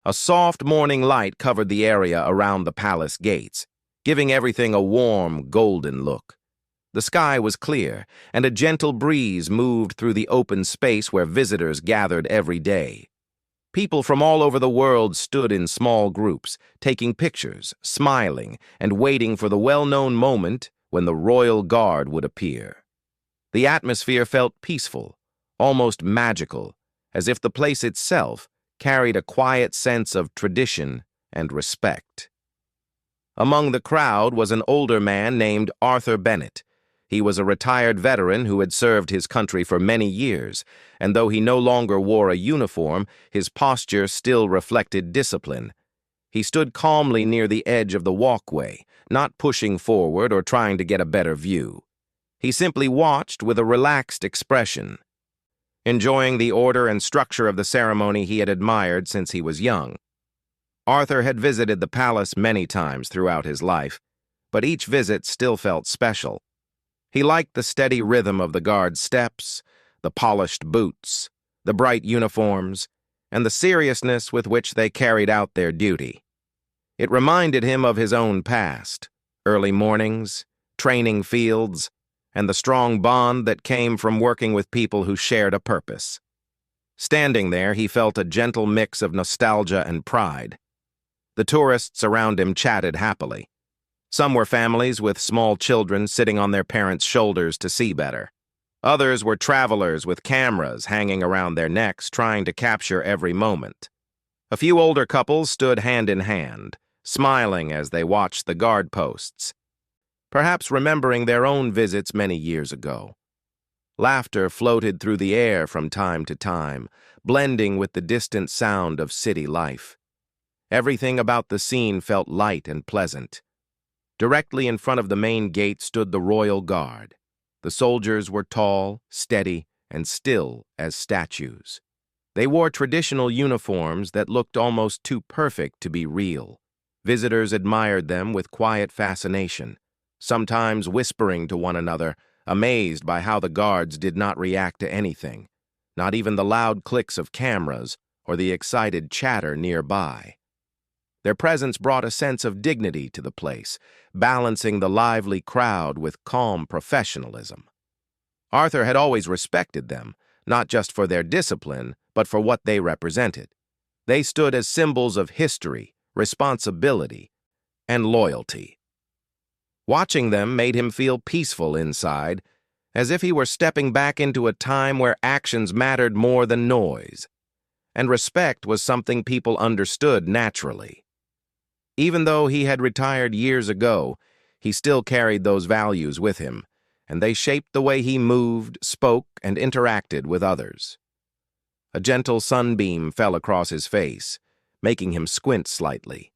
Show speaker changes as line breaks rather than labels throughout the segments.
A soft morning light covered the area around the palace gates, giving everything a warm, golden look. The sky was clear, and a gentle breeze moved through the open space where visitors gathered every day. People from all over the world stood in small groups, taking pictures, smiling, and waiting for the well-known moment when the royal guard would appear. The atmosphere felt peaceful, almost magical, as if the place itself carried a quiet sense of tradition and respect. Among the crowd was an older man named Arthur Bennett. He was a retired veteran who had served his country for many years, and though he no longer wore a uniform, his posture still reflected discipline. He stood calmly near the edge of the walkway, not pushing forward or trying to get a better view. He simply watched with a relaxed expression, enjoying the order and structure of the ceremony he had admired since he was young. Arthur had visited the palace many times throughout his life, but each visit still felt special. He liked the steady rhythm of the guard's steps, the polished boots, the bright uniforms, and the seriousness with which they carried out their duty. It reminded him of his own past, early mornings, training fields, and the strong bond that came from working with people who shared a purpose. Standing there, he felt a gentle mix of nostalgia and pride. The tourists around him chatted happily. Some were families with small children sitting on their parents' shoulders to see better. Others were travelers with cameras hanging around their necks trying to capture every moment. A few older couples stood hand in hand, smiling as they watched the guard posts, perhaps remembering their own visits many years ago. Laughter floated through the air from time to time, blending with the distant sound of city life. Everything about the scene felt light and pleasant. Directly in front of the main gate stood the royal guard. The soldiers were tall, steady, and still as statues. They wore traditional uniforms that looked almost too perfect to be real. Visitors admired them with quiet fascination, sometimes whispering to one another, amazed by how the guards did not react to anything, not even the loud clicks of cameras or the excited chatter nearby. Their presence brought a sense of dignity to the place, balancing the lively crowd with calm professionalism. Arthur had always respected them, not just for their discipline, but for what they represented. They stood as symbols of history, responsibility, and loyalty. Watching them made him feel peaceful inside, as if he were stepping back into a time where actions mattered more than noise, and respect was something people understood naturally. Even though he had retired years ago, he still carried those values with him, and they shaped the way he moved, spoke, and interacted with others. A gentle sunbeam fell across his face, making him squint slightly.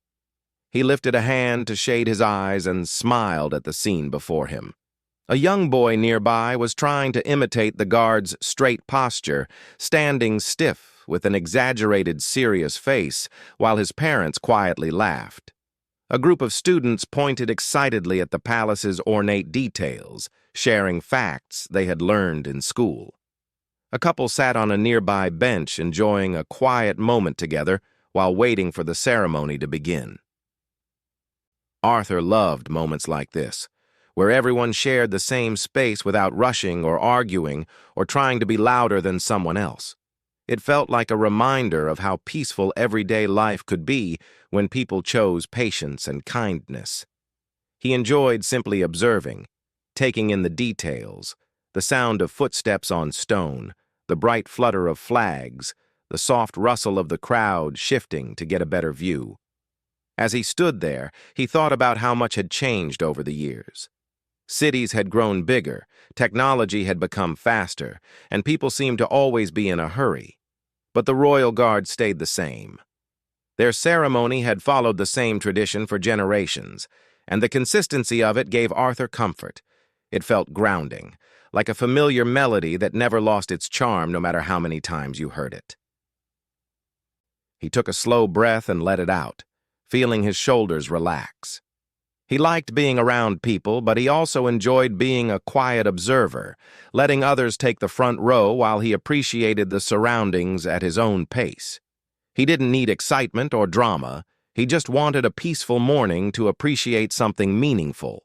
He lifted a hand to shade his eyes and smiled at the scene before him. A young boy nearby was trying to imitate the guard's straight posture, standing stiff with an exaggerated, serious face, while his parents quietly laughed. A group of students pointed excitedly at the palace's ornate details, sharing facts they had learned in school. A couple sat on a nearby bench, enjoying a quiet moment together while waiting for the ceremony to begin. Arthur loved moments like this, where everyone shared the same space without rushing or arguing or trying to be louder than someone else. It felt like a reminder of how peaceful everyday life could be when people chose patience and kindness. He enjoyed simply observing, taking in the details, the sound of footsteps on stone, the bright flutter of flags, the soft rustle of the crowd shifting to get a better view. As he stood there, he thought about how much had changed over the years. Cities had grown bigger, technology had become faster, and people seemed to always be in a hurry. But the royal guard stayed the same. Their ceremony had followed the same tradition for generations, and the consistency of it gave Arthur comfort. It felt grounding, like a familiar melody that never lost its charm no matter how many times you heard it. He took a slow breath and let it out, feeling his shoulders relax. He liked being around people, but he also enjoyed being a quiet observer, letting others take the front row while he appreciated the surroundings at his own pace. He didn't need excitement or drama. He just wanted a peaceful morning to appreciate something meaningful.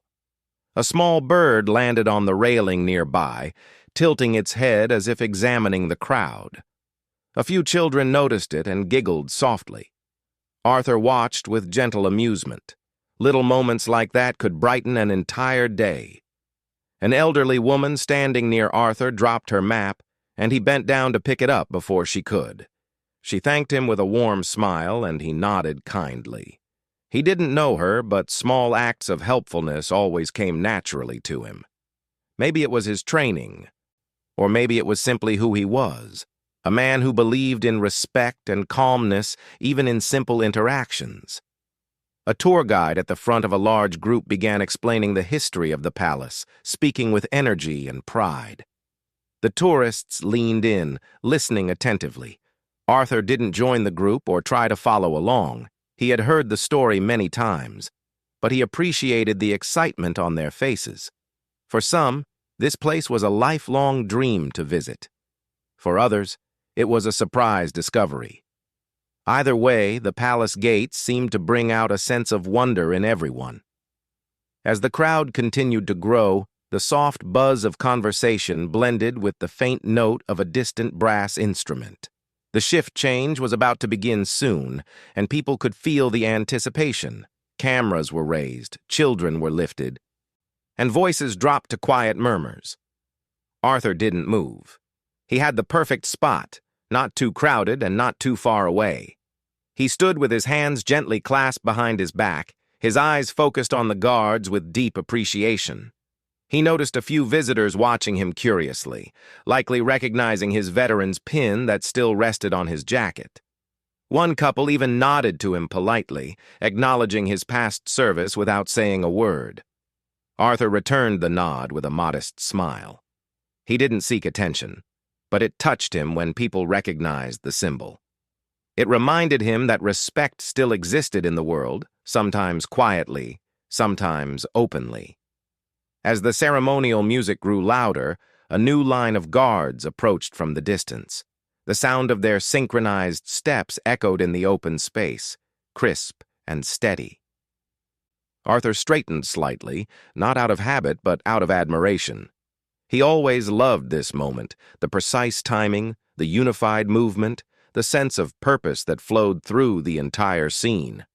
A small bird landed on the railing nearby, tilting its head as if examining the crowd. A few children noticed it and giggled softly. Arthur watched with gentle amusement. Little moments like that could brighten an entire day. An elderly woman standing near Arthur dropped her map, and he bent down to pick it up before she could. She thanked him with a warm smile, and he nodded kindly. He didn't know her, but small acts of helpfulness always came naturally to him. Maybe it was his training, or maybe it was simply who he was, a man who believed in respect and calmness even in simple interactions. A tour guide at the front of a large group began explaining the history of the palace, speaking with energy and pride. The tourists leaned in, listening attentively. Arthur didn't join the group or try to follow along. He had heard the story many times, but he appreciated the excitement on their faces. For some, this place was a lifelong dream to visit. For others, it was a surprise discovery. Either way, the palace gates seemed to bring out a sense of wonder in everyone. As the crowd continued to grow, the soft buzz of conversation blended with the faint note of a distant brass instrument. The shift change was about to begin soon, and people could feel the anticipation. Cameras were raised, children were lifted, and voices dropped to quiet murmurs. Arthur didn't move. He had the perfect spot, not too crowded and not too far away. He stood with his hands gently clasped behind his back, his eyes focused on the guards with deep appreciation. He noticed a few visitors watching him curiously, likely recognizing his veteran's pin that still rested on his jacket. One couple even nodded to him politely, acknowledging his past service without saying a word. Arthur returned the nod with a modest smile. He didn't seek attention, but it touched him when people recognized the symbol. It reminded him that respect still existed in the world, sometimes quietly, sometimes openly. As the ceremonial music grew louder, a new line of guards approached from the distance. The sound of their synchronized steps echoed in the open space, crisp and steady. Arthur straightened slightly, not out of habit but out of admiration. He always loved this moment, the precise timing, the unified movement, the sense of purpose that flowed through the entire scene.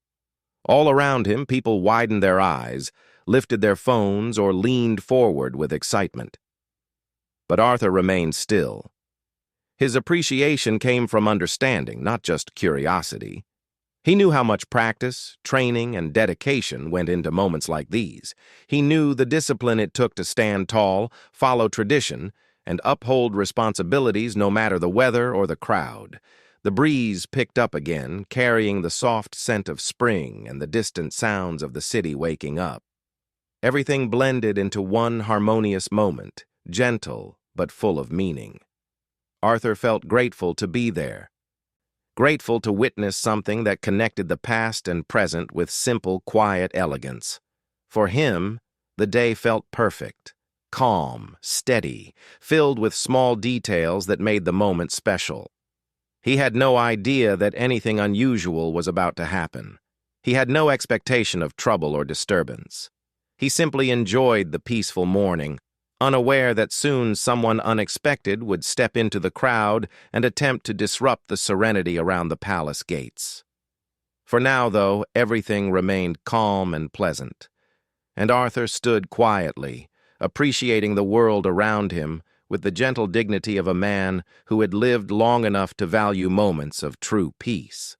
All around him, people widened their eyes, lifted their phones, or leaned forward with excitement. But Arthur remained still. His appreciation came from understanding, not just curiosity. He knew how much practice, training, and dedication went into moments like these. He knew the discipline it took to stand tall, follow tradition, and uphold responsibilities no matter the weather or the crowd. The breeze picked up again, carrying the soft scent of spring and the distant sounds of the city waking up. Everything blended into one harmonious moment, gentle but full of meaning. Arthur felt grateful to be there, grateful to witness something that connected the past and present with simple, quiet elegance. For him, the day felt perfect, calm, steady, filled with small details that made the moment special. He had no idea that anything unusual was about to happen. He had no expectation of trouble or disturbance. He simply enjoyed the peaceful morning, unaware that soon someone unexpected would step into the crowd and attempt to disrupt the serenity around the palace gates. For now, though, everything remained calm and pleasant, and Arthur stood quietly, appreciating the world around him with the gentle dignity of a man who had lived long enough to value moments of true peace.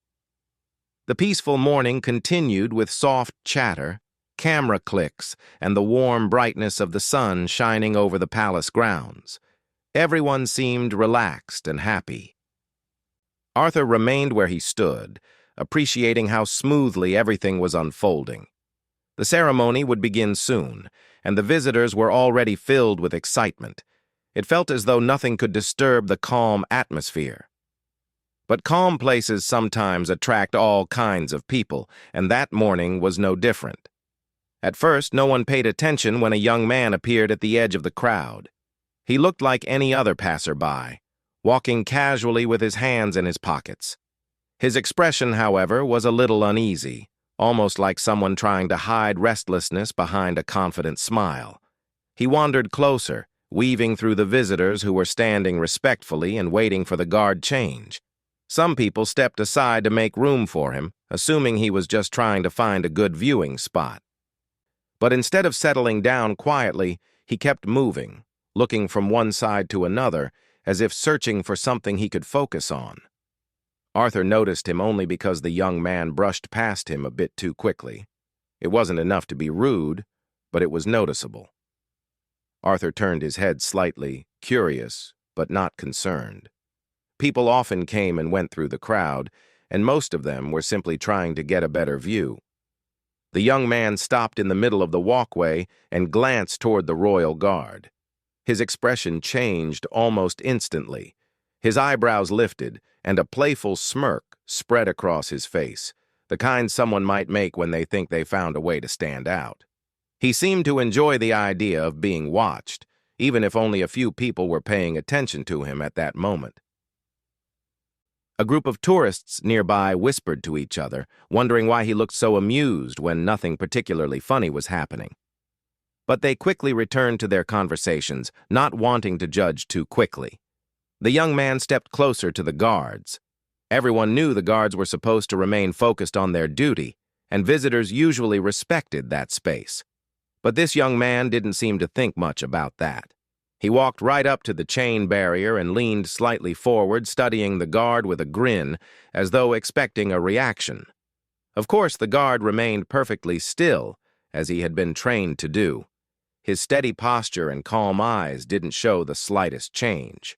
The peaceful morning continued with soft chatter, camera clicks, and the warm brightness of the sun shining over the palace grounds. Everyone seemed relaxed and happy. Arthur remained where he stood, appreciating how smoothly everything was unfolding. The ceremony would begin soon, and the visitors were already filled with excitement. It felt as though nothing could disturb the calm atmosphere. But calm places sometimes attract all kinds of people, and that morning was no different. At first, no one paid attention when a young man appeared at the edge of the crowd. He looked like any other passerby, walking casually with his hands in his pockets. His expression, however, was a little uneasy, almost like someone trying to hide restlessness behind a confident smile. He wandered closer, weaving through the visitors who were standing respectfully and waiting for the guard change. Some people stepped aside to make room for him, assuming he was just trying to find a good viewing spot. But instead of settling down quietly, he kept moving, looking from one side to another, as if searching for something he could focus on. Arthur noticed him only because the young man brushed past him a bit too quickly. It wasn't enough to be rude, but it was noticeable. Arthur turned his head slightly, curious, but not concerned. People often came and went through the crowd, and most of them were simply trying to get a better view. The young man stopped in the middle of the walkway and glanced toward the royal guard. His expression changed almost instantly. His eyebrows lifted, and a playful smirk spread across his face, the kind someone might make when they think they found a way to stand out. He seemed to enjoy the idea of being watched, even if only a few people were paying attention to him at that moment. A group of tourists nearby whispered to each other, wondering why he looked so amused when nothing particularly funny was happening. But they quickly returned to their conversations, not wanting to judge too quickly. The young man stepped closer to the guards. Everyone knew the guards were supposed to remain focused on their duty, and visitors usually respected that space. But this young man didn't seem to think much about that. He walked right up to the chain barrier and leaned slightly forward, studying the guard with a grin, as though expecting a reaction. Of course, the guard remained perfectly still, as he had been trained to do. His steady posture and calm eyes didn't show the slightest change.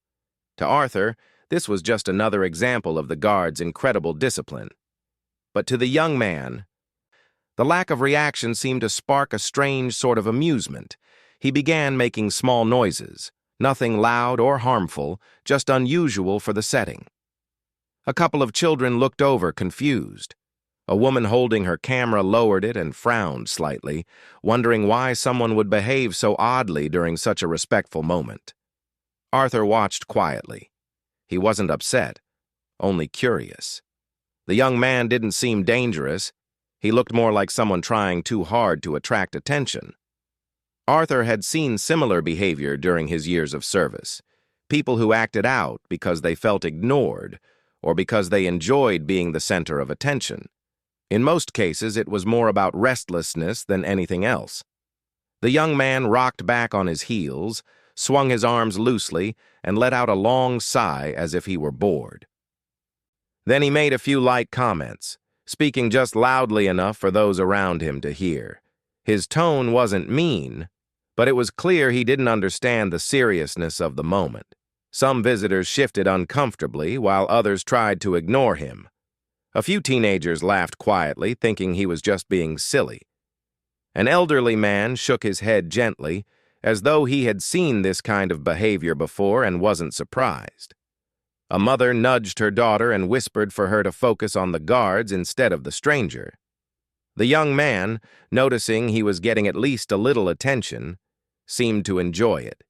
To Arthur, this was just another example of the guard's incredible discipline. But to the young man, the lack of reaction seemed to spark a strange sort of amusement. He began making small noises, nothing loud or harmful, just unusual for the setting. A couple of children looked over, confused. A woman holding her camera lowered it and frowned slightly, wondering why someone would behave so oddly during such a respectful moment. Arthur watched quietly. He wasn't upset, only curious. The young man didn't seem dangerous. He looked more like someone trying too hard to attract attention. Arthur had seen similar behavior during his years of service. People who acted out because they felt ignored or because they enjoyed being the center of attention. In most cases, it was more about restlessness than anything else. The young man rocked back on his heels, swung his arms loosely, and let out a long sigh as if he were bored. Then he made a few light comments, speaking just loudly enough for those around him to hear. His tone wasn't mean, but it was clear he didn't understand the seriousness of the moment. Some visitors shifted uncomfortably, while others tried to ignore him. A few teenagers laughed quietly, thinking he was just being silly. An elderly man shook his head gently, as though he had seen this kind of behavior before and wasn't surprised. A mother nudged her daughter and whispered for her to focus on the guards instead of the stranger. The young man, noticing he was getting at least a little attention, seemed to enjoy it.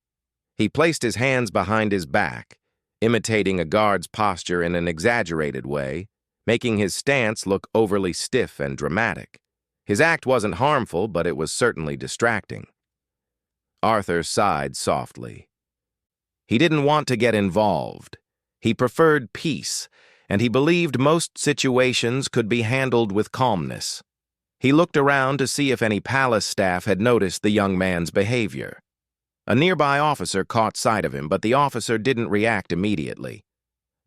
He placed his hands behind his back, imitating a guard's posture in an exaggerated way, making his stance look overly stiff and dramatic. His act wasn't harmful, but it was certainly distracting. Arthur sighed softly. He didn't want to get involved. He preferred peace, and he believed most situations could be handled with calmness. He looked around to see if any palace staff had noticed the young man's behavior. A nearby officer caught sight of him, but the officer didn't react immediately.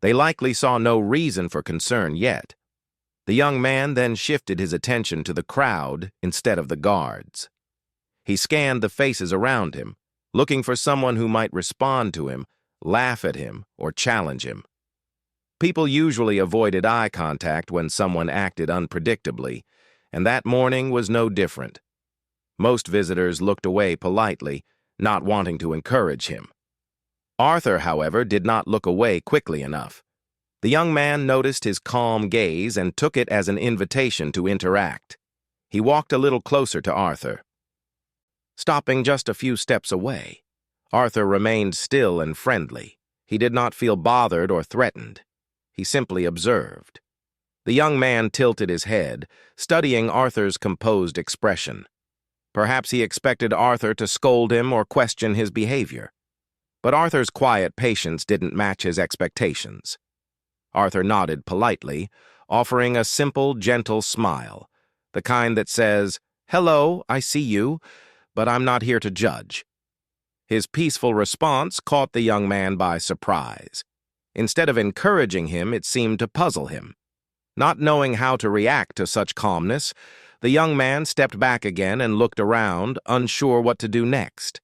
They likely saw no reason for concern yet. The young man then shifted his attention to the crowd instead of the guards. He scanned the faces around him, looking for someone who might respond to him, laugh at him, or challenge him. People usually avoided eye contact when someone acted unpredictably, and that morning was no different. Most visitors looked away politely, not wanting to encourage him. Arthur, however, did not look away quickly enough. The young man noticed his calm gaze and took it as an invitation to interact. He walked a little closer to Arthur. Stopping just a few steps away, Arthur remained still and friendly. He did not feel bothered or threatened. He simply observed. The young man tilted his head, studying Arthur's composed expression. Perhaps he expected Arthur to scold him or question his behavior. But Arthur's quiet patience didn't match his expectations. Arthur nodded politely, offering a simple, gentle smile, the kind that says, "Hello, I see you, but I'm not here to judge." His peaceful response caught the young man by surprise. Instead of encouraging him, it seemed to puzzle him. Not knowing how to react to such calmness, the young man stepped back again and looked around, unsure what to do next.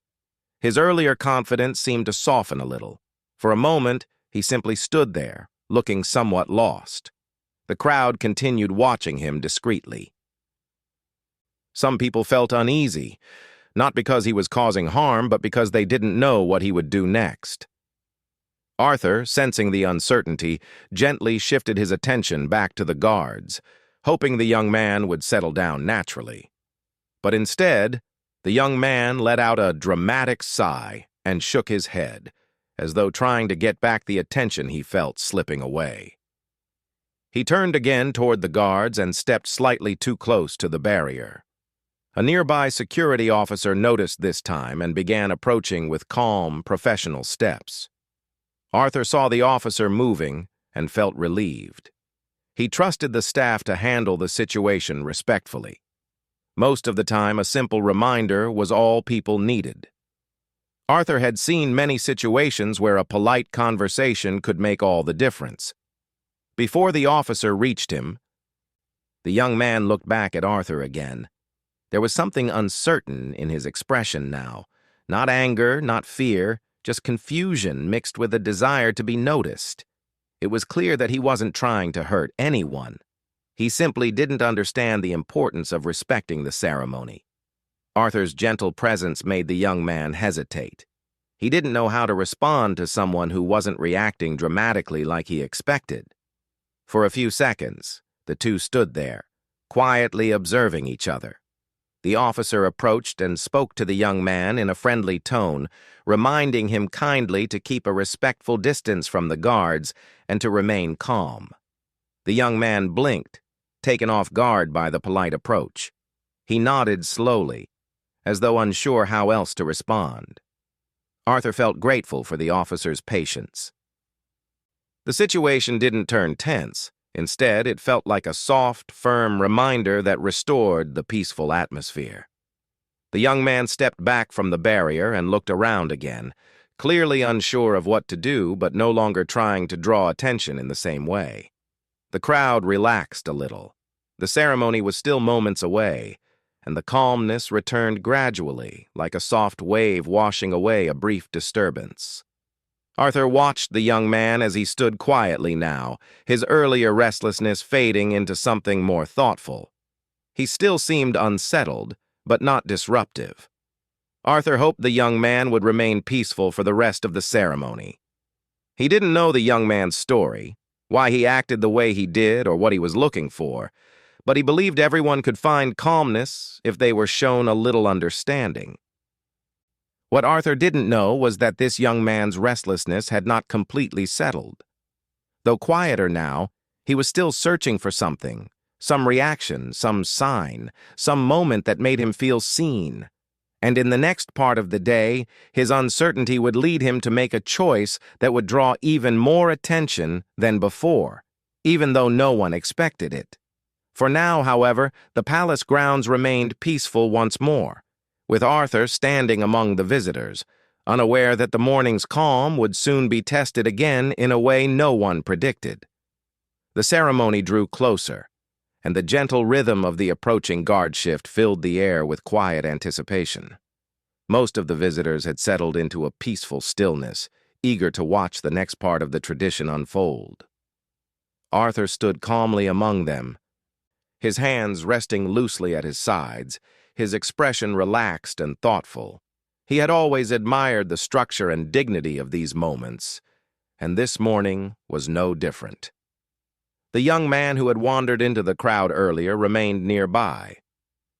His earlier confidence seemed to soften a little. For a moment, he simply stood there, looking somewhat lost. The crowd continued watching him discreetly. Some people felt uneasy, not because he was causing harm, but because they didn't know what he would do next. Arthur, sensing the uncertainty, gently shifted his attention back to the guards, hoping the young man would settle down naturally. But instead, the young man let out a dramatic sigh and shook his head, as though trying to get back the attention he felt slipping away. He turned again toward the guards and stepped slightly too close to the barrier. A nearby security officer noticed this time and began approaching with calm, professional steps. Arthur saw the officer moving and felt relieved. He trusted the staff to handle the situation respectfully. Most of the time, a simple reminder was all people needed. Arthur had seen many situations where a polite conversation could make all the difference. Before the officer reached him, the young man looked back at Arthur again. There was something uncertain in his expression now. Not anger, not fear, just confusion mixed with a desire to be noticed. It was clear that he wasn't trying to hurt anyone. He simply didn't understand the importance of respecting the ceremony. Arthur's gentle presence made the young man hesitate. He didn't know how to respond to someone who wasn't reacting dramatically like he expected. For a few seconds, the two stood there, quietly observing each other. The officer approached and spoke to the young man in a friendly tone, reminding him kindly to keep a respectful distance from the guards and to remain calm. The young man blinked, taken off guard by the polite approach. He nodded slowly, as though unsure how else to respond. Arthur felt grateful for the officer's patience. The situation didn't turn tense. Instead, it felt like a soft, firm reminder that restored the peaceful atmosphere. The young man stepped back from the barrier and looked around again, clearly unsure of what to do but no longer trying to draw attention in the same way. The crowd relaxed a little. The ceremony was still moments away, and the calmness returned gradually, like a soft wave washing away a brief disturbance. Arthur watched the young man as he stood quietly now, his earlier restlessness fading into something more thoughtful. He still seemed unsettled, but not disruptive. Arthur hoped the young man would remain peaceful for the rest of the ceremony. He didn't know the young man's story, why he acted the way he did or what he was looking for, but he believed everyone could find calmness if they were shown a little understanding. What Arthur didn't know was that this young man's restlessness had not completely settled. Though quieter now, he was still searching for something, some reaction, some sign, some moment that made him feel seen. And in the next part of the day, his uncertainty would lead him to make a choice that would draw even more attention than before, even though no one expected it. For now, however, the palace grounds remained peaceful once more, with Arthur standing among the visitors, unaware that the morning's calm would soon be tested again in a way no one predicted. The ceremony drew closer, and the gentle rhythm of the approaching guard shift filled the air with quiet anticipation. Most of the visitors had settled into a peaceful stillness, eager to watch the next part of the tradition unfold. Arthur stood calmly among them, his hands resting loosely at his sides, his expression relaxed and thoughtful. He had always admired the structure and dignity of these moments, and this morning was no different. The young man who had wandered into the crowd earlier remained nearby.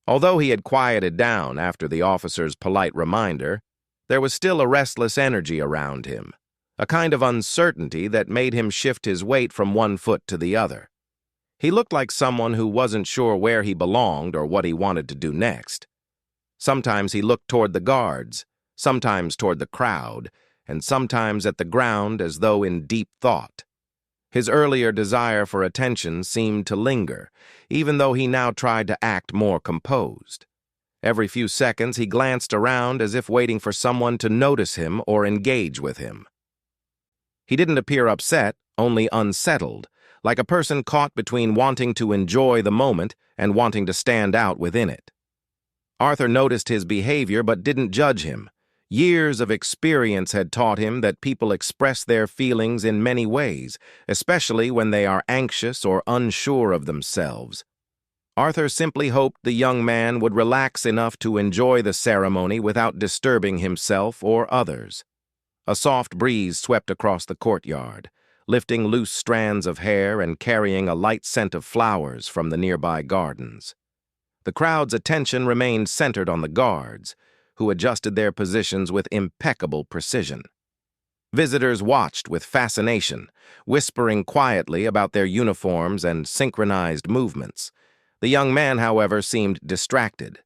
Although he had quieted down after the officer's polite reminder, there was still a restless energy around him, a kind of uncertainty that made him shift his weight from one foot to the other. He looked like someone who wasn't sure where he belonged or what he wanted to do next. Sometimes he looked toward the guards, sometimes toward the crowd, and sometimes at the ground as though in deep thought. His earlier desire for attention seemed to linger, even though he now tried to act more composed. Every few seconds he glanced around as if waiting for someone to notice him or engage with him. He didn't appear upset, only unsettled, like a person caught between wanting to enjoy the moment and wanting to stand out within it. Arthur noticed his behavior but didn't judge him. Years of experience had taught him that people express their feelings in many ways, especially when they are anxious or unsure of themselves. Arthur simply hoped the young man would relax enough to enjoy the ceremony without disturbing himself or others. A soft breeze swept across the courtyard, lifting loose strands of hair and carrying a light scent of flowers from the nearby gardens. The crowd's attention remained centered on the guards, who adjusted their positions with impeccable precision. Visitors watched with fascination, whispering quietly about their uniforms and synchronized movements. The young man, however, seemed distracted.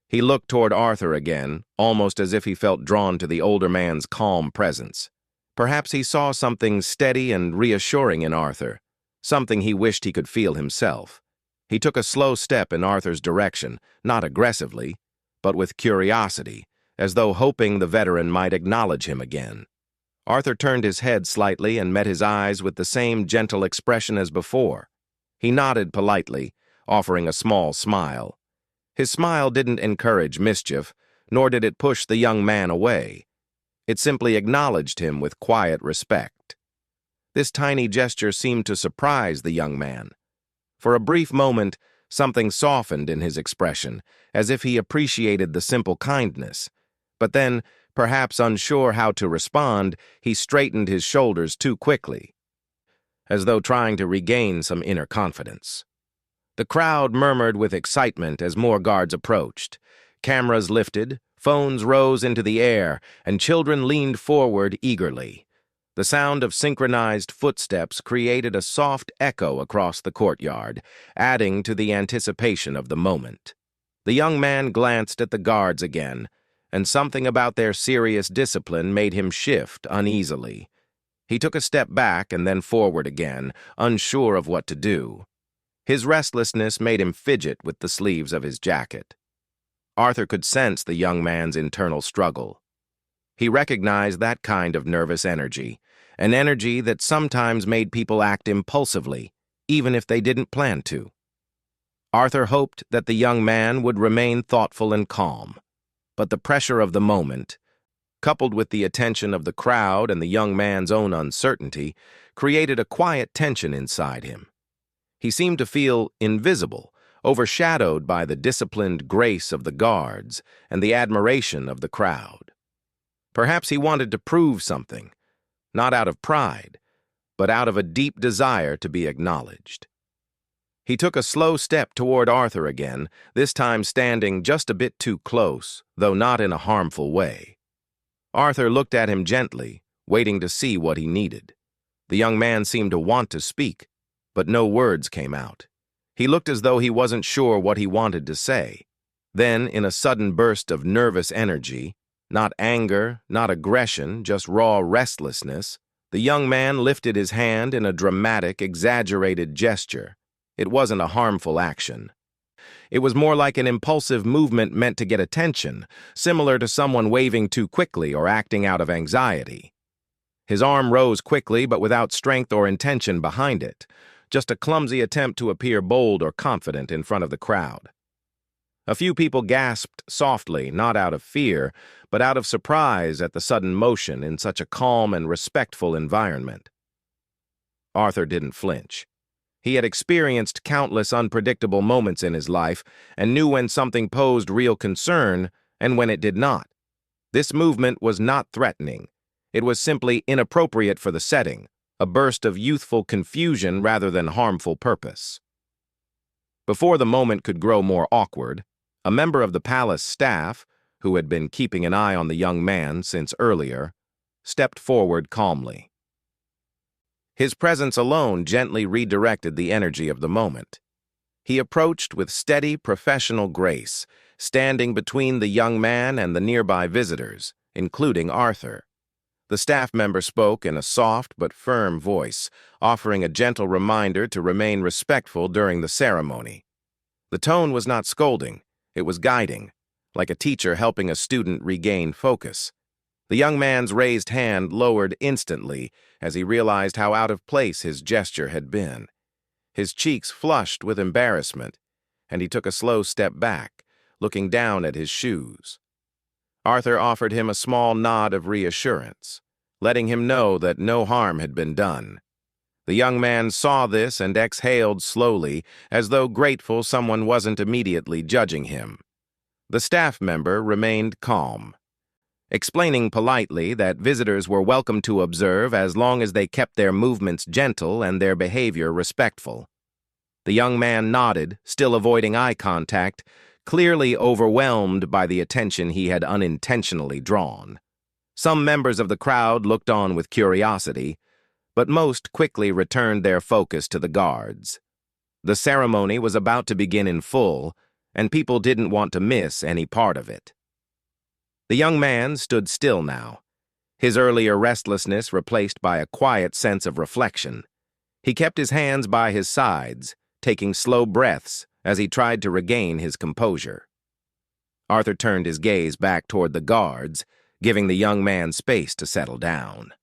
He looked toward Arthur again, almost as if he felt drawn to the older man's calm presence. Perhaps he saw something steady and reassuring in Arthur, something he wished he could feel himself. He took a slow step in Arthur's direction, not aggressively, but with curiosity, as though hoping the veteran might acknowledge him again. Arthur turned his head slightly and met his eyes with the same gentle expression as before. He nodded politely, offering a small smile. His smile didn't encourage mischief, nor did it push the young man away. It simply acknowledged him with quiet respect. This tiny gesture seemed to surprise the young man. For a brief moment, something softened in his expression, as if he appreciated the simple kindness. But then, perhaps unsure how to respond, he straightened his shoulders too quickly, as though trying to regain some inner confidence. The crowd murmured with excitement as more guards approached. Cameras lifted, phones rose into the air, and children leaned forward eagerly. The sound of synchronized footsteps created a soft echo across the courtyard, adding to the anticipation of the moment. The young man glanced at the guards again, and something about their serious discipline made him shift uneasily. He took a step back and then forward again, unsure of what to do. His restlessness made him fidget with the sleeves of his jacket. Arthur could sense the young man's internal struggle. He recognized that kind of nervous energy, an energy that sometimes made people act impulsively, even if they didn't plan to. Arthur hoped that the young man would remain thoughtful and calm, but the pressure of the moment, coupled with the attention of the crowd and the young man's own uncertainty, created a quiet tension inside him. He seemed to feel invisible, overshadowed by the disciplined grace of the guards and the admiration of the crowd. Perhaps he wanted to prove something, not out of pride, but out of a deep desire to be acknowledged. He took a slow step toward Arthur again, this time standing just a bit too close, though not in a harmful way. Arthur looked at him gently, waiting to see what he needed. The young man seemed to want to speak, but no words came out. He looked as though he wasn't sure what he wanted to say. Then, in a sudden burst of nervous energy, not anger, not aggression, just raw restlessness, the young man lifted his hand in a dramatic, exaggerated gesture. It wasn't a harmful action. It was more like an impulsive movement meant to get attention, similar to someone waving too quickly or acting out of anxiety. His arm rose quickly but without strength or intention behind it, just a clumsy attempt to appear bold or confident in front of the crowd. A few people gasped softly, not out of fear, but out of surprise at the sudden motion in such a calm and respectful environment. Arthur didn't flinch. He had experienced countless unpredictable moments in his life and knew when something posed real concern and when it did not. This movement was not threatening. It was simply inappropriate for the setting, a burst of youthful confusion rather than harmful purpose. Before the moment could grow more awkward, a member of the palace staff, who had been keeping an eye on the young man since earlier, stepped forward calmly. His presence alone gently redirected the energy of the moment. He approached with steady, professional grace, standing between the young man and the nearby visitors, including Arthur. The staff member spoke in a soft but firm voice, offering a gentle reminder to remain respectful during the ceremony. The tone was not scolding, it was guiding, like a teacher helping a student regain focus. The young man's raised hand lowered instantly as he realized how out of place his gesture had been. His cheeks flushed with embarrassment, and he took a slow step back, looking down at his shoes. Arthur offered him a small nod of reassurance, letting him know that no harm had been done. The young man saw this and exhaled slowly, as though grateful someone wasn't immediately judging him. The staff member remained calm, explaining politely that visitors were welcome to observe as long as they kept their movements gentle and their behavior respectful. The young man nodded, still avoiding eye contact, clearly overwhelmed by the attention he had unintentionally drawn. Some members of the crowd looked on with curiosity, but most quickly returned their focus to the guards. The ceremony was about to begin in full, and people didn't want to miss any part of it. The young man stood still now, his earlier restlessness replaced by a quiet sense of reflection. He kept his hands by his sides, taking slow breaths as he tried to regain his composure. Arthur turned his gaze back toward the guards, giving the young man space to settle down.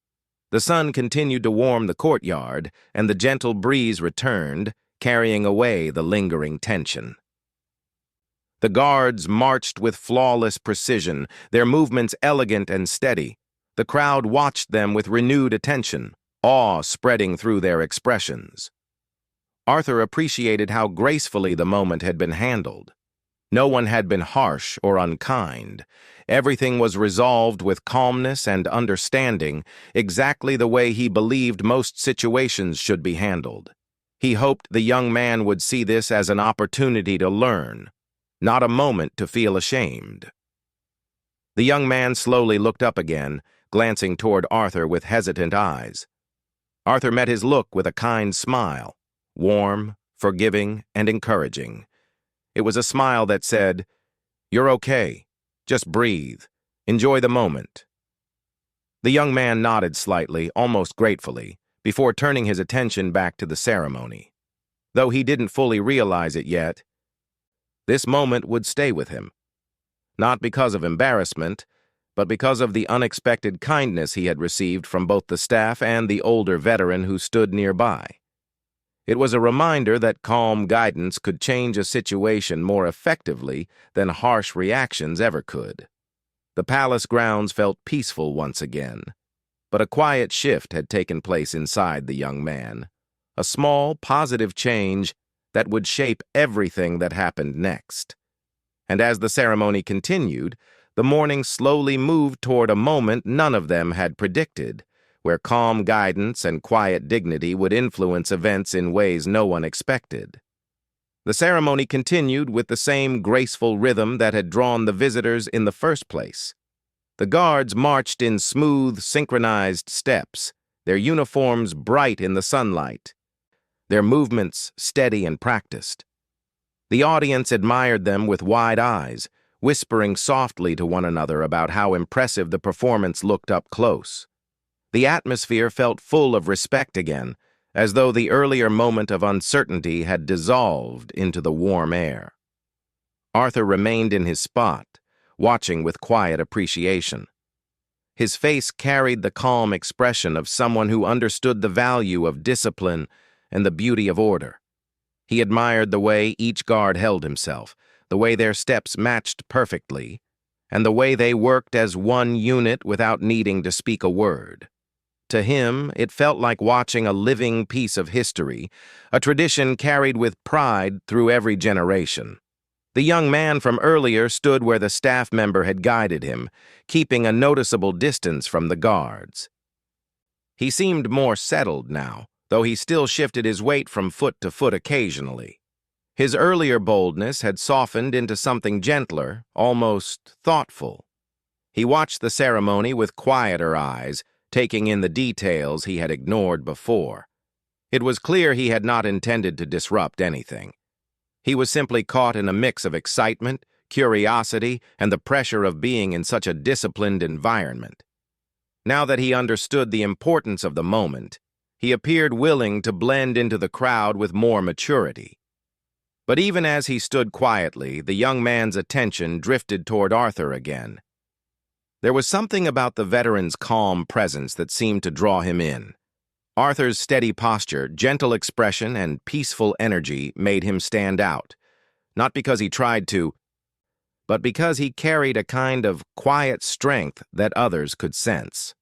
The sun continued to warm the courtyard, and the gentle breeze returned, carrying away the lingering tension. The guards marched with flawless precision, their movements elegant and steady. The crowd watched them with renewed attention, awe spreading through their expressions. Arthur appreciated how gracefully the moment had been handled. No one had been harsh or unkind. Everything was resolved with calmness and understanding, exactly the way he believed most situations should be handled. He hoped the young man would see this as an opportunity to learn, not a moment to feel ashamed. The young man slowly looked up again, glancing toward Arthur with hesitant eyes. Arthur met his look with a kind smile, warm, forgiving, and encouraging. It was a smile that said, "You're okay. Just breathe. Enjoy the moment." The young man nodded slightly, almost gratefully, before turning his attention back to the ceremony. Though he didn't fully realize it yet, this moment would stay with him. Not because of embarrassment, but because of the unexpected kindness he had received from both the staff and the older veteran who stood nearby. It was a reminder that calm guidance could change a situation more effectively than harsh reactions ever could. The palace grounds felt peaceful once again, but a quiet shift had taken place inside the young man, a small, positive change that would shape everything that happened next. And as the ceremony continued, the morning slowly moved toward a moment none of them had predicted, where calm guidance and quiet dignity would influence events in ways no one expected. The ceremony continued with the same graceful rhythm that had drawn the visitors in the first place. The guards marched in smooth, synchronized steps, their uniforms bright in the sunlight, their movements steady and practiced. The audience admired them with wide eyes, whispering softly to one another about how impressive the performance looked up close. The atmosphere felt full of respect again, as though the earlier moment of uncertainty had dissolved into the warm air. Arthur remained in his spot, watching with quiet appreciation. His face carried the calm expression of someone who understood the value of discipline and the beauty of order. He admired the way each guard held himself, the way their steps matched perfectly, and the way they worked as one unit without needing to speak a word. To him, it felt like watching a living piece of history, a tradition carried with pride through every generation. The young man from earlier stood where the staff member had guided him, keeping a noticeable distance from the guards. He seemed more settled now, though he still shifted his weight from foot to foot occasionally. His earlier boldness had softened into something gentler, almost thoughtful. He watched the ceremony with quieter eyes, taking in the details he had ignored before. It was clear he had not intended to disrupt anything. He was simply caught in a mix of excitement, curiosity, and the pressure of being in such a disciplined environment. Now that he understood the importance of the moment, he appeared willing to blend into the crowd with more maturity. But even as he stood quietly, the young man's attention drifted toward Arthur again. There was something about the veteran's calm presence that seemed to draw him in. Arthur's steady posture, gentle expression, and peaceful energy made him stand out, not because he tried to, but because he carried a kind of quiet strength that others could sense.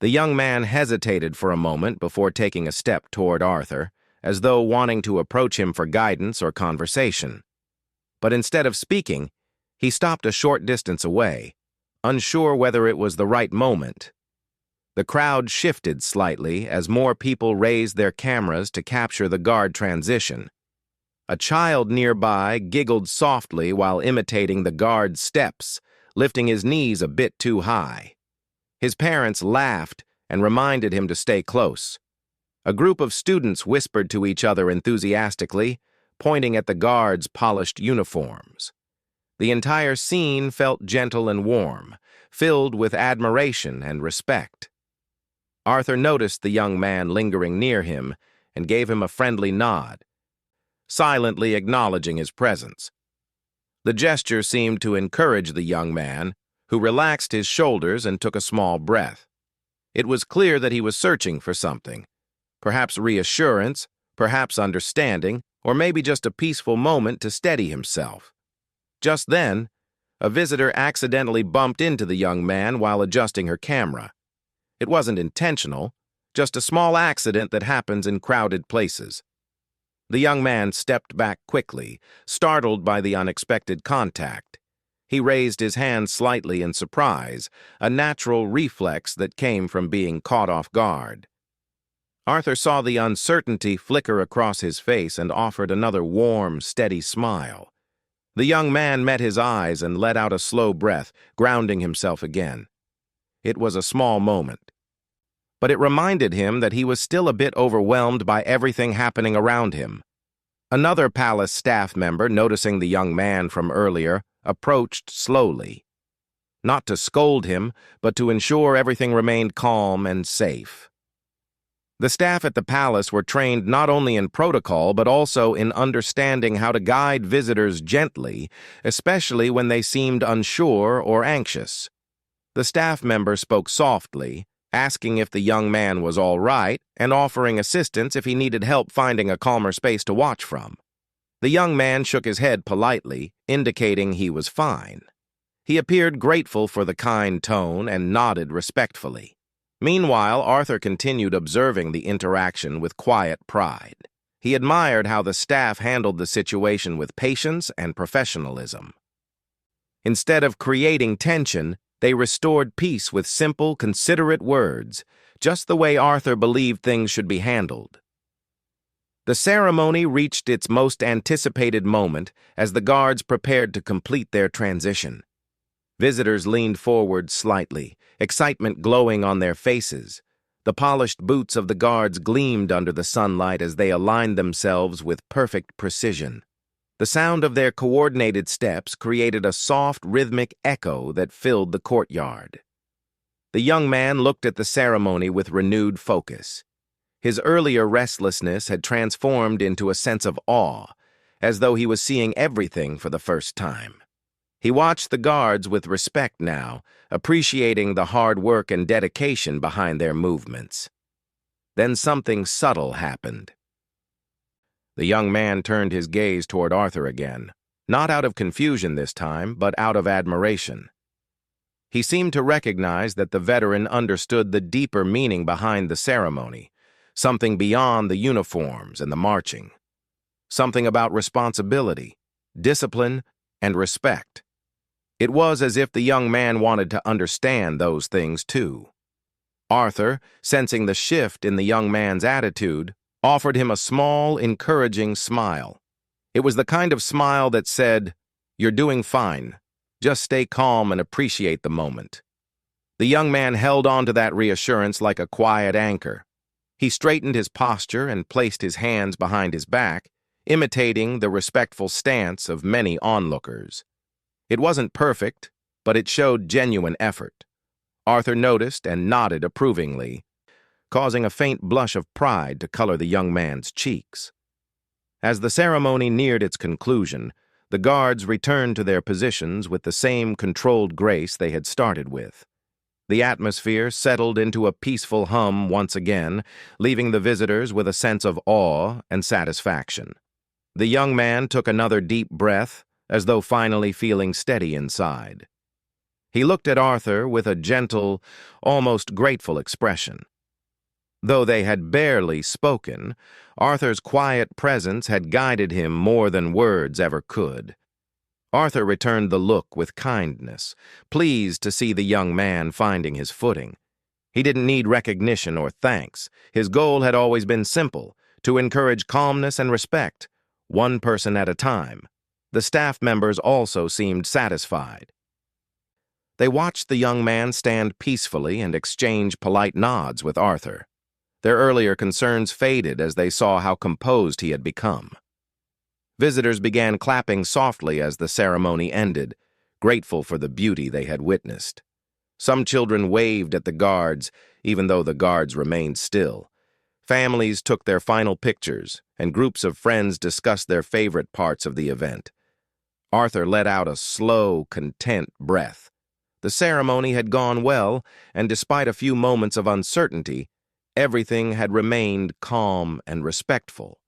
The young man hesitated for a moment before taking a step toward Arthur, as though wanting to approach him for guidance or conversation. But instead of speaking, he stopped a short distance away, unsure whether it was the right moment. The crowd shifted slightly as more people raised their cameras to capture the guard transition. A child nearby giggled softly while imitating the guard's steps, lifting his knees a bit too high. His parents laughed and reminded him to stay close. A group of students whispered to each other enthusiastically, pointing at the guards' polished uniforms. The entire scene felt gentle and warm, filled with admiration and respect. Arthur noticed the young man lingering near him and gave him a friendly nod, silently acknowledging his presence. The gesture seemed to encourage the young man, who relaxed his shoulders and took a small breath. It was clear that he was searching for something, perhaps reassurance, perhaps understanding, or maybe just a peaceful moment to steady himself. Just then, a visitor accidentally bumped into the young man while adjusting her camera. It wasn't intentional, just a small accident that happens in crowded places. The young man stepped back quickly, startled by the unexpected contact. He raised his hand slightly in surprise, a natural reflex that came from being caught off guard. Arthur saw the uncertainty flicker across his face and offered another warm, steady smile. The young man met his eyes and let out a slow breath, grounding himself again. It was a small moment, but it reminded him that he was still a bit overwhelmed by everything happening around him. Another palace staff member, noticing the young man from earlier, approached slowly. Not to scold him, but to ensure everything remained calm and safe. The staff at the palace were trained not only in protocol, but also in understanding how to guide visitors gently, especially when they seemed unsure or anxious. The staff member spoke softly, asking if the young man was all right and offering assistance if he needed help finding a calmer space to watch from. The young man shook his head politely, indicating he was fine. He appeared grateful for the kind tone and nodded respectfully. Meanwhile, Arthur continued observing the interaction with quiet pride. He admired how the staff handled the situation with patience and professionalism. Instead of creating tension, they restored peace with simple, considerate words, just the way Arthur believed things should be handled. The ceremony reached its most anticipated moment as the guards prepared to complete their transition. Visitors leaned forward slightly, excitement glowing on their faces. The polished boots of the guards gleamed under the sunlight as they aligned themselves with perfect precision. The sound of their coordinated steps created a soft, rhythmic echo that filled the courtyard. The young man looked at the ceremony with renewed focus. His earlier restlessness had transformed into a sense of awe, as though he was seeing everything for the first time. He watched the guards with respect now, appreciating the hard work and dedication behind their movements. Then something subtle happened. The young man turned his gaze toward Arthur again, not out of confusion this time, but out of admiration. He seemed to recognize that the veteran understood the deeper meaning behind the ceremony, something beyond the uniforms and the marching, something about responsibility, discipline, and respect. It was as if the young man wanted to understand those things too. Arthur, sensing the shift in the young man's attitude, offered him a small, encouraging smile. It was the kind of smile that said, "You're doing fine. Just stay calm and appreciate the moment." The young man held on to that reassurance like a quiet anchor. He straightened his posture and placed his hands behind his back, imitating the respectful stance of many onlookers. It wasn't perfect, but it showed genuine effort. Arthur noticed and nodded approvingly, causing a faint blush of pride to color the young man's cheeks. As the ceremony neared its conclusion, the guards returned to their positions with the same controlled grace they had started with. The atmosphere settled into a peaceful hum once again, leaving the visitors with a sense of awe and satisfaction. The young man took another deep breath, as though finally feeling steady inside. He looked at Arthur with a gentle, almost grateful expression. Though they had barely spoken, Arthur's quiet presence had guided him more than words ever could. Arthur returned the look with kindness, pleased to see the young man finding his footing. He didn't need recognition or thanks. His goal had always been simple, to encourage calmness and respect, one person at a time. The staff members also seemed satisfied. They watched the young man stand peacefully and exchange polite nods with Arthur. Their earlier concerns faded as they saw how composed he had become. Visitors began clapping softly as the ceremony ended, grateful for the beauty they had witnessed. Some children waved at the guards, even though the guards remained still. Families took their final pictures, and groups of friends discussed their favorite parts of the event. Arthur let out a slow, content breath. The ceremony had gone well, and despite a few moments of uncertainty, everything had remained calm and respectful.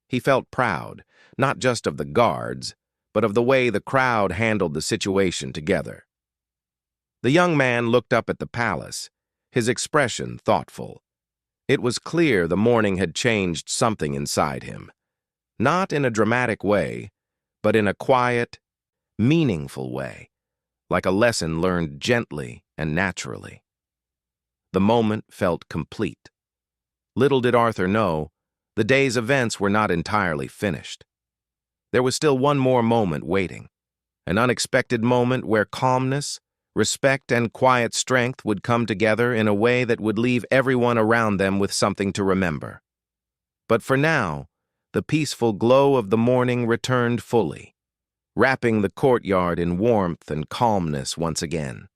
He felt proud, not just of the guards, but of the way the crowd handled the situation together. The young man looked up at the palace, his expression thoughtful. It was clear the morning had changed something inside him. Not in a dramatic way, but in a quiet, meaningful way, like a lesson learned gently and naturally. The moment felt complete. Little did Arthur know, the day's events were not entirely finished. There was still one more moment waiting, an unexpected moment where calmness, respect, and quiet strength would come together in a way that would leave everyone around them with something to remember. But for now, the peaceful glow of the morning returned fully, wrapping the courtyard in warmth and calmness once again.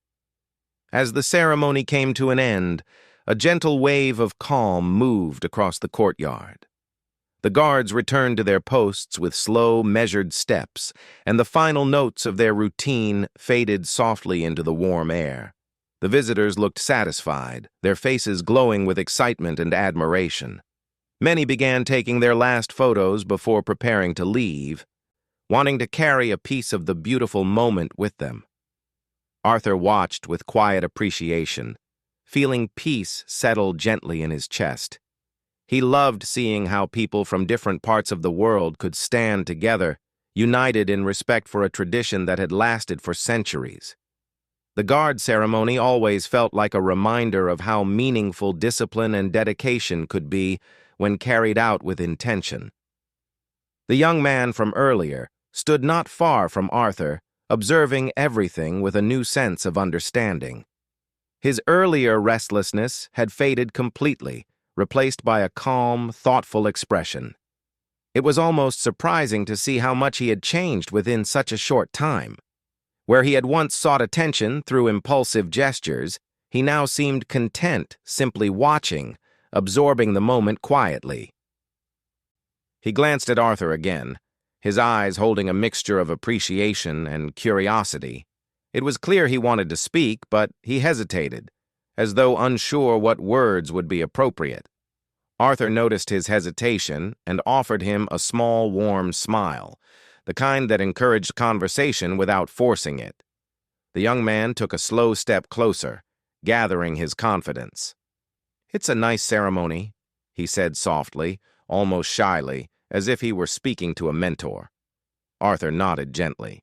As the ceremony came to an end, a gentle wave of calm moved across the courtyard. The guards returned to their posts with slow, measured steps, and the final notes of their routine faded softly into the warm air. The visitors looked satisfied, their faces glowing with excitement and admiration. Many began taking their last photos before preparing to leave, wanting to carry a piece of the beautiful moment with them. Arthur watched with quiet appreciation, feeling peace settle gently in his chest. He loved seeing how people from different parts of the world could stand together, united in respect for a tradition that had lasted for centuries. The guard ceremony always felt like a reminder of how meaningful discipline and dedication could be when carried out with intention. The young man from earlier stood not far from Arthur, observing everything with a new sense of understanding. His earlier restlessness had faded completely, replaced by a calm, thoughtful expression. It was almost surprising to see how much he had changed within such a short time. Where he had once sought attention through impulsive gestures, he now seemed content simply watching, absorbing the moment quietly. He glanced at Arthur again, his eyes holding a mixture of appreciation and curiosity. It was clear he wanted to speak, but he hesitated, as though unsure what words would be appropriate. Arthur noticed his hesitation and offered him a small, warm smile, the kind that encouraged conversation without forcing it. The young man took a slow step closer, gathering his confidence. "It's a nice ceremony," he said softly, almost shyly, as if he were speaking to a mentor. Arthur nodded gently.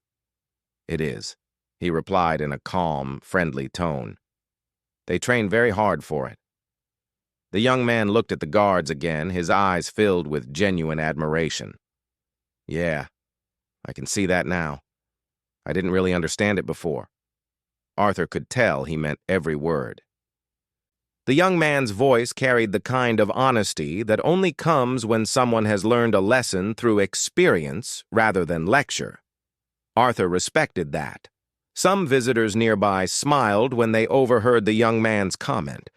"It is," he replied in a calm, friendly tone. "They train very hard for it." The young man looked at the guards again, his eyes filled with genuine admiration. "Yeah, I can see that now. I didn't really understand it before." Arthur could tell he meant every word. The young man's voice carried the kind of honesty that only comes when someone has learned a lesson through experience rather than lecture. Arthur respected that. Some visitors nearby smiled when they overheard the young man's comment,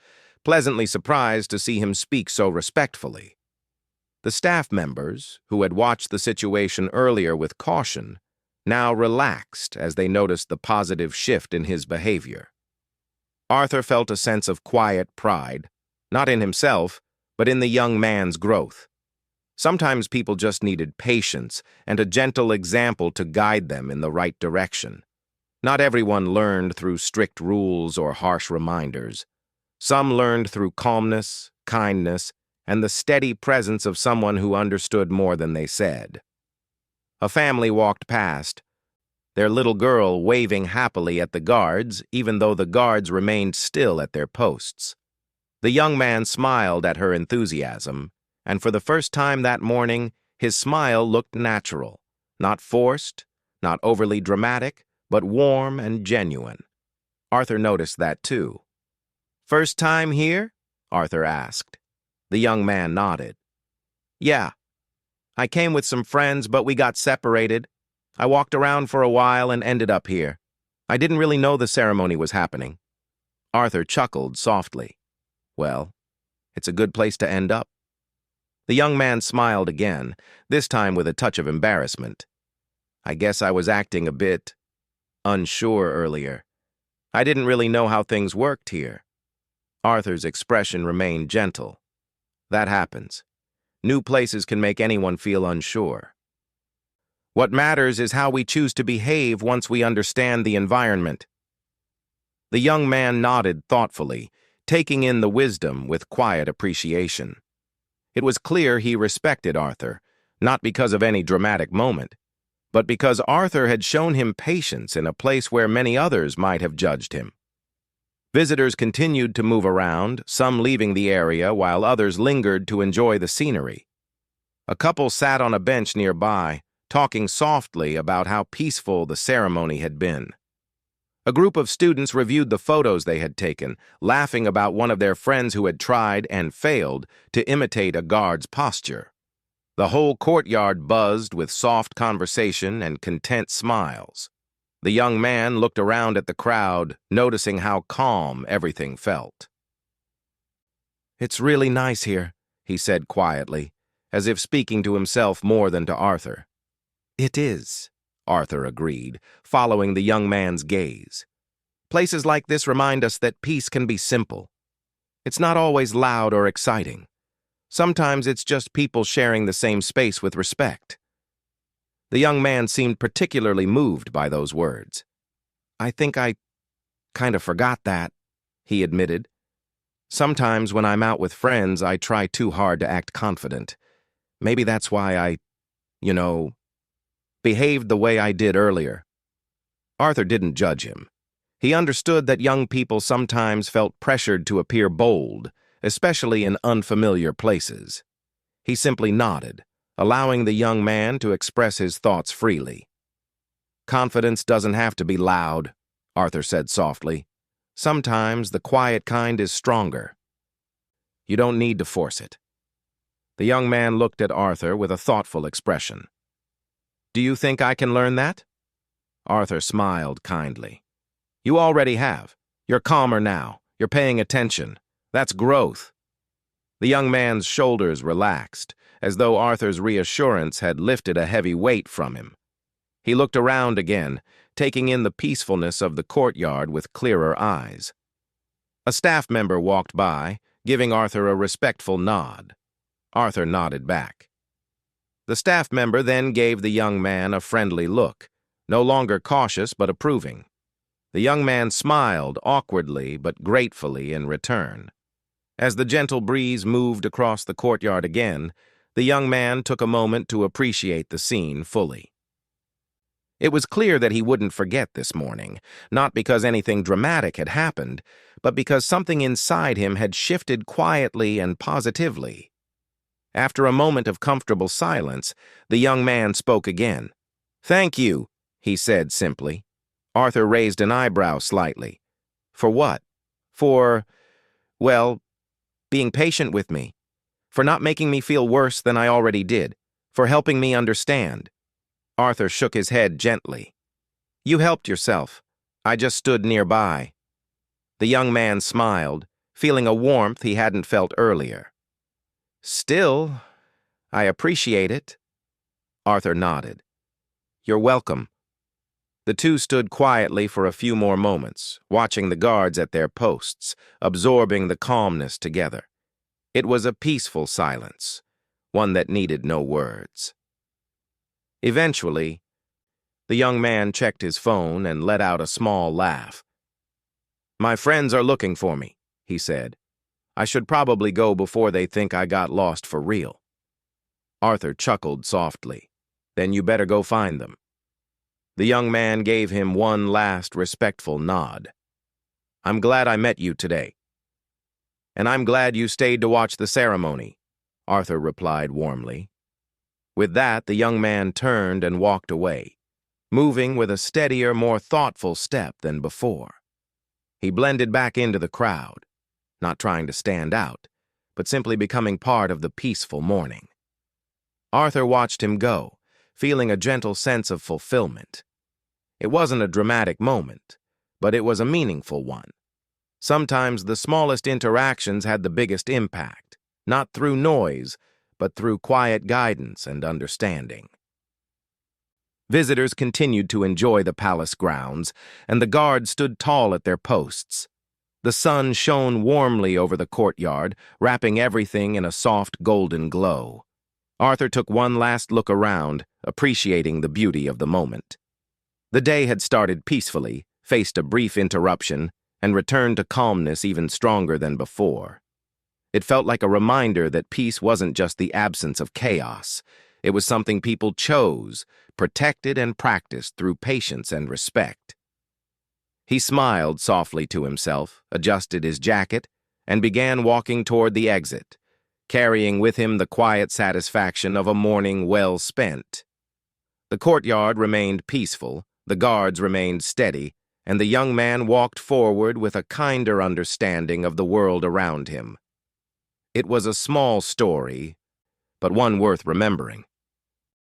pleasantly surprised to see him speak so respectfully. The staff members, who had watched the situation earlier with caution, now relaxed as they noticed the positive shift in his behavior. Arthur felt a sense of quiet pride, not in himself, but in the young man's growth. Sometimes people just needed patience and a gentle example to guide them in the right direction. Not everyone learned through strict rules or harsh reminders. Some learned through calmness, kindness, and the steady presence of someone who understood more than they said. A family walked past, their little girl waving happily at the guards, even though the guards remained still at their posts. The young man smiled at her enthusiasm, and for the first time that morning, his smile looked natural, not forced, not overly dramatic, but warm and genuine. Arthur noticed that too. "First time here?" Arthur asked. The young man nodded. "Yeah. I came with some friends, but we got separated. I walked around for a while and ended up here. I didn't really know the ceremony was happening." Arthur chuckled softly. "Well, it's a good place to end up." The young man smiled again, this time with a touch of embarrassment. "I guess I was acting a bit unsure earlier. I didn't really know how things worked here." Arthur's expression remained gentle. "That happens. New places can make anyone feel unsure. What matters is how we choose to behave once we understand the environment." The young man nodded thoughtfully, taking in the wisdom with quiet appreciation. It was clear he respected Arthur, not because of any dramatic moment, but because Arthur had shown him patience in a place where many others might have judged him. Visitors continued to move around, some leaving the area while others lingered to enjoy the scenery. A couple sat on a bench nearby, talking softly about how peaceful the ceremony had been. A group of students reviewed the photos they had taken, laughing about one of their friends who had tried and failed to imitate a guard's posture. The whole courtyard buzzed with soft conversation and content smiles. The young man looked around at the crowd, noticing how calm everything felt. "It's really nice here," he said quietly, as if speaking to himself more than to Arthur. "It is," Arthur agreed, following the young man's gaze. "Places like this remind us that peace can be simple. It's not always loud or exciting. Sometimes it's just people sharing the same space with respect." The young man seemed particularly moved by those words. "I think I kind of forgot that," he admitted. "Sometimes when I'm out with friends, I try too hard to act confident. Maybe that's why I, behaved the way I did earlier." Arthur didn't judge him. He understood that young people sometimes felt pressured to appear bold, especially in unfamiliar places. He simply nodded, allowing the young man to express his thoughts freely. "Confidence doesn't have to be loud," Arthur said softly. "Sometimes the quiet kind is stronger. You don't need to force it." The young man looked at Arthur with a thoughtful expression. "Do you think I can learn that?" Arthur smiled kindly. "You already have. You're calmer now. You're paying attention. That's growth." The young man's shoulders relaxed, as though Arthur's reassurance had lifted a heavy weight from him. He looked around again, taking in the peacefulness of the courtyard with clearer eyes. A staff member walked by, giving Arthur a respectful nod. Arthur nodded back. The staff member then gave the young man a friendly look, no longer cautious but approving. The young man smiled awkwardly but gratefully in return. As the gentle breeze moved across the courtyard again, the young man took a moment to appreciate the scene fully. It was clear that he wouldn't forget this morning, not because anything dramatic had happened, but because something inside him had shifted quietly and positively. After a moment of comfortable silence, the young man spoke again. "Thank you," he said simply. Arthur raised an eyebrow slightly. "For what?" "For, Well, being patient with me, for not making me feel worse than I already did, for helping me understand. Arthur shook his head gently. You helped yourself. I just stood nearby. The young man smiled, feeling a warmth he hadn't felt earlier. Still, I appreciate it. Arthur nodded. You're welcome. The two stood quietly for a few more moments, watching the guards at their posts, absorbing the calmness together. It was a peaceful silence, one that needed no words. Eventually, the young man checked his phone and let out a small laugh. My friends are looking for me, he said. I should probably go before they think I got lost for real. Arthur chuckled softly. Then you better go find them. The young man gave him one last respectful nod. I'm glad I met you today. And I'm glad you stayed to watch the ceremony, Arthur replied warmly. With that, the young man turned and walked away, moving with a steadier, more thoughtful step than before. He blended back into the crowd, not trying to stand out, but simply becoming part of the peaceful morning. Arthur watched him go, feeling a gentle sense of fulfillment. It wasn't a dramatic moment, but it was a meaningful one. Sometimes the smallest interactions had the biggest impact, not through noise, but through quiet guidance and understanding. Visitors continued to enjoy the palace grounds, and the guards stood tall at their posts. The sun shone warmly over the courtyard, wrapping everything in a soft golden glow. Arthur took one last look around, appreciating the beauty of the moment. The day had started peacefully, faced a brief interruption, and returned to calmness even stronger than before. It felt like a reminder that peace wasn't just the absence of chaos. It was something people chose, protected and practiced through patience and respect. He smiled softly to himself, adjusted his jacket, and began walking toward the exit, carrying with him the quiet satisfaction of a morning well spent. The courtyard remained peaceful, the guards remained steady, and the young man walked forward with a kinder understanding of the world around him. It was a small story, but one worth remembering.